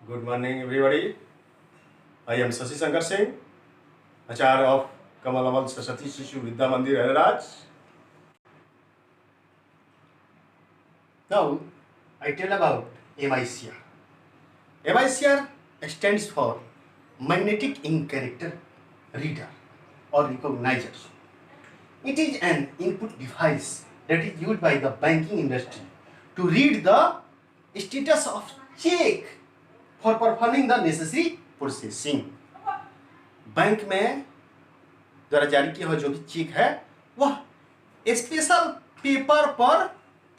Good morning, everybody. I am Shashi Shankar Singh, Acharya of Kamal Amal Saraswati Shishu Vidya Mandir, Hariraj. Now, I tell about MICR. MICR Stands for Magnetic Ink Character Reader or Recognizer. It is an input device that is used by the banking industry to read the status of check for performing the necessary processing. Bank में द्वारा जारी किया हुआ जो भी check है वह special paper पर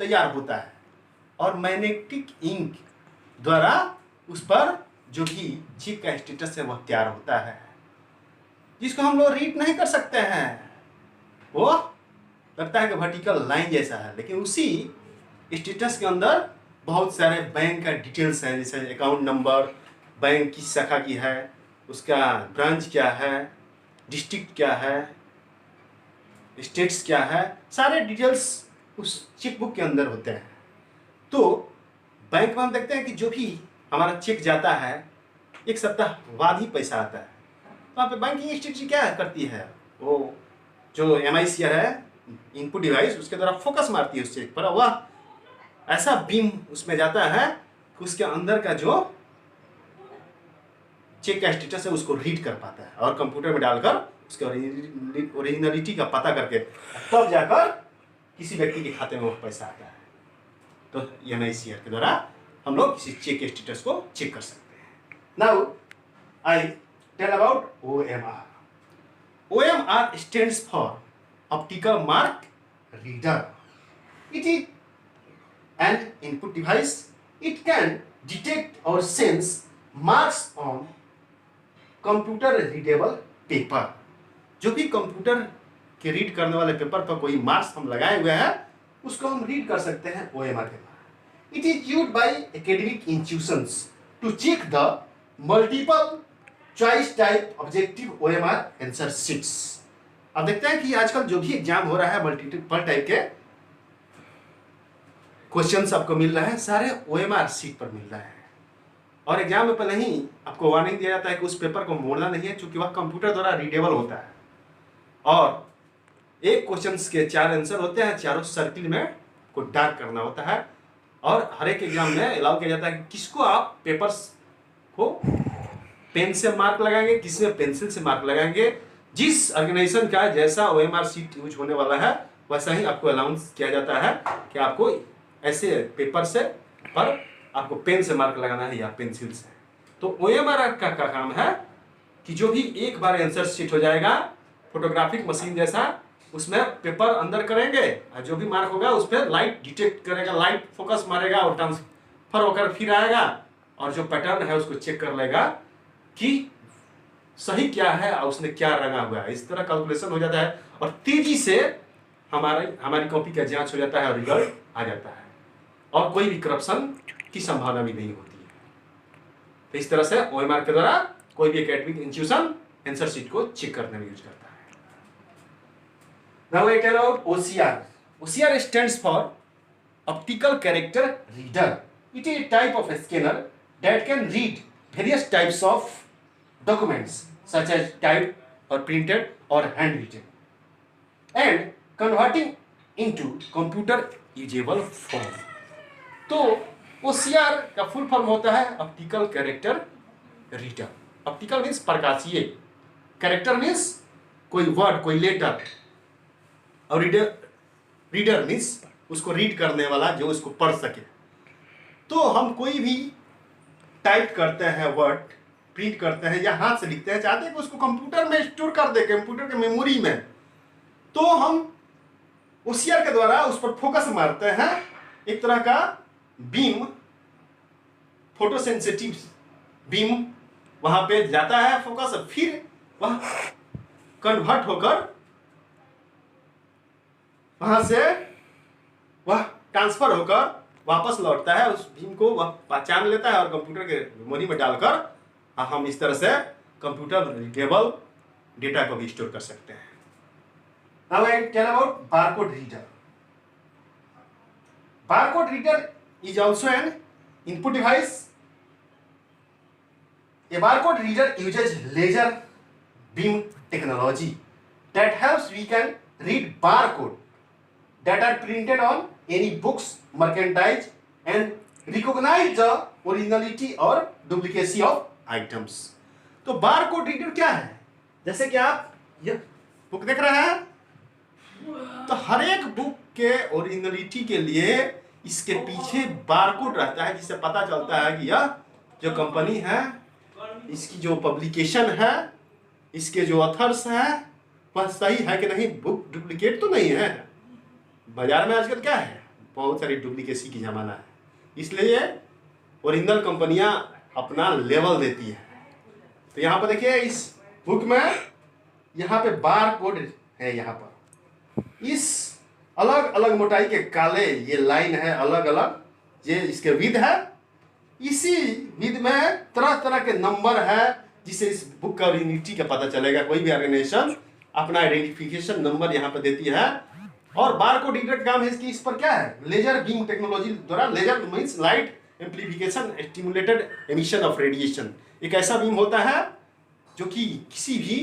तैयार होता है और मैग्नेटिक इंक द्वारा उस पर जो भी चेक का स्टेटस है वह तैयार होता है, जिसको हम लोग रीड नहीं कर सकते हैं। वो लगता है कि वर्टिकल लाइन जैसा है, लेकिन उसी स्टेटस के अंदर बहुत सारे बैंक का डिटेल्स है, जैसे अकाउंट नंबर, बैंक किस शाखा की है, उसका ब्रांच क्या है, डिस्ट्रिक्ट क्या है, स्टेट्स क्या है, सारे डिटेल्स उस चेकबुक के अंदर होते हैं। तो बैंक में हम देखते हैं कि जो भी हमारा चेक जाता है एक सप्ताह बाद ही पैसा आता है। वहाँ पे बैंकिंग इंस्टीट्यूट क्या करती है, वो जो MICR है इनपुट डिवाइस, उसके द्वारा फोकस मारती है उस चेक पर, वह ऐसा बीम उसमें जाता है कि उसके अंदर का जो चेक का स्टेटस है उसको रीड कर पाता है और कंप्यूटर में डालकर उसके ओरिजिनलिटी का पता करके तब जाकर किसी व्यक्ति के खाते में वो पैसा आता है। तो MICR के द्वारा हम लोग किसी चेक के स्टेटस को चेक कर सकते हैं। Now I tell about OMR. OMR stands for Optical Mark Reader. It is an input device. It can detect or sense marks on computer readable paper. जो भी कंप्यूटर के रीड करने वाले पेपर पर कोई मार्क्स हम लगाए हुए हैं उसको हम रीड कर सकते हैं OMR के द्वारा। It is used by academic institutions to check the multiple choice type objective OMR answer sheets. अब देखते हैं कि आजकल जो भी एग्जाम हो रहा है मल्टीपल टाइप के क्वेश्चंस आपको मिल रहे हैं, सारे OMR शीट पर मिल रहे हैं और एग्जाम में पहले ही आपको वार्निंग दिया जाता है कि उस पेपर को मोड़ना नहीं है, क्योंकि वह कंप्यूटर द्वारा रीडेबल होता है और एक क्वेश्चंस के 4 आंसर होते हैं, चारों सर्किल में को डार्क करना होता है और हर एक एग्जाम में अलाउ किया जाता है कि किसको आप पेपर्स को पेन से मार्क लगाएंगे, किसमें पेंसिल से मार्क लगाएंगे। जिस ऑर्गेनाइजेशन का जैसा OMR शीट यूज होने वाला है वैसा ही आपको अलाउंस किया जाता है कि आपको ऐसे पेपर से पर आपको पेन से मार्क लगाना है या पेंसिल से। तो OMR का काम है कि जो भी एक बार आंसर शीट हो जाएगा फोटोग्राफिक मशीन जैसा, उसमें पेपर अंदर करेंगे और जो भी मार्क होगा उस पर लाइट डिटेक्ट करेगा, लाइट फोकस मारेगा और ट्रांसफर होकर फिर आएगा और जो पैटर्न है उसको चेक कर लेगा कि सही क्या है और उसने क्या रंगा हुआ है। इस तरह कैलकुलेशन हो जाता है और तेजी से हमारी कॉपी का जांच हो जाता है और रिजल्ट आ जाता है और कोई भी करप्शन की संभावना भी नहीं होती है। तो इस तरह से OMR के द्वारा कोई भी एकेडमिक इंस्टीट्यूशन आंसर शीट को चेक करने में यूज करता है। Now I tell about OCR. OCR stands for Optical Character Reader. It is a type of scanner that can read various types of documents such as typed or printed or handwritten and converting into computer usable form. तो OCR का full form होता है optical character reader. Optical means प्रकाशीय, character means कोई word, कोई letter, और reader means उसको read करने वाला जो उसको पढ़ सके। तो हम कोई भी टाइप करते हैं वर्ड, प्रिंट करते हैं या हाथ से लिखते हैं, चाहते हैं कि उसको कंप्यूटर में स्टोर कर दे, कंप्यूटर के मेमोरी में, तो हम OCR के द्वारा उस पर फोकस मारते हैं। एक तरह का बीम, फोटो सेंसिटिव बीम वहां पे जाता है फोकस, फिर वह कन्वर्ट होकर वहां से वह ट्रांसफर होकर वापस लौटता है। उस बीम को वह पहचान लेता है और कंप्यूटर के मेमोरी में डालकर हम इस तरह से कंप्यूटर रीडेबल डेटा को भी स्टोर कर सकते हैं। Now I tell about barcode reader. Barcode reader is also an input device A barcode reader uses laser beam technology that helps we can read barcode that are printed on any books, merchandise and recognize the originality or duplicacy of items. तो barcode reader क्या है? जैसे कि आप ये book देख रहे हैं, तो हर एक बुक के ओरिजिनलिटी के लिए इसके पीछे बारकोड रहता है, जिससे पता चलता है कि यह जो कंपनी है, इसकी जो पब्लिकेशन है, इसके जो ऑथर्स हैं, वह सही है कि नहीं, बुक डुप्लीकेट तो नहीं है। बाजार में आजकल क्या है, बहुत सारी डुप्लीकेसी की ज़माना है, इसलिए ओरिजिनल कंपनियां अपना लेवल देती है। तो यहाँ पर देखिए, इस बुक में यहाँ पे बार कोड है, यहाँ पर इस अलग अलग मोटाई के काले ये लाइन है, अलग अलग ये इसके विद है, इसी विद में तरह तरह के नंबर है, जिससे इस बुक का ओरिजिनिटी का पता चलेगा। कोई भी ऑर्गेनाइजेशन अपना आइडेंटिफिकेशन नंबर यहाँ पर देती है। और बारकोड रीडर का काम है कि इस पर क्या है, लेजर बीम टेक्नोलॉजी द्वारा, laser means light amplification stimulated emission of radiation, एक ऐसा बीम होता है जो कि किसी भी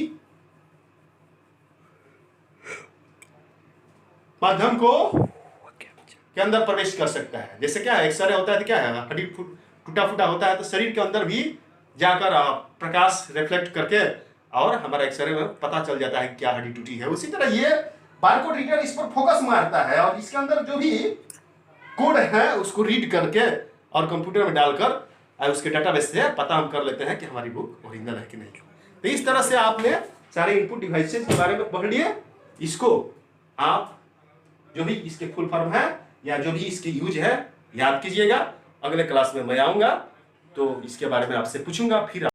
माध्यम को के अंदर प्रवेश कर सकता है। जैसे क्या है, एक्सरे होता है तो क्या है, हड्डी टूटा फूटा होता है, तो शरीर के अंदर भी जाकर प्रकाश रिफ्लेक्ट करके और हमारा एक्सरे में पता चल जाता है क्या हड्डी टूटी है। उसी तरह ये बारकोड रीडर इस पर फोकस मारता है और इसके अंदर जो भी कोड है उसको रीड करके और कंप्यूटर में डालकर उसके डाटाबेस से पता हम कर लेते हैं कि हमारी बुक ओरिजिनल है कि नहीं। तो इस तरह से आपने सारे इनपुट डिवाइसेस के बारे में पढ़ लिए। इसको आप जो भी इसके फुल फॉर्म है या जो भी इसकी यूज है याद कीजिएगा। अगले क्लास में मैं आऊंगा तो इसके बारे में आपसे पूछूंगा, फिर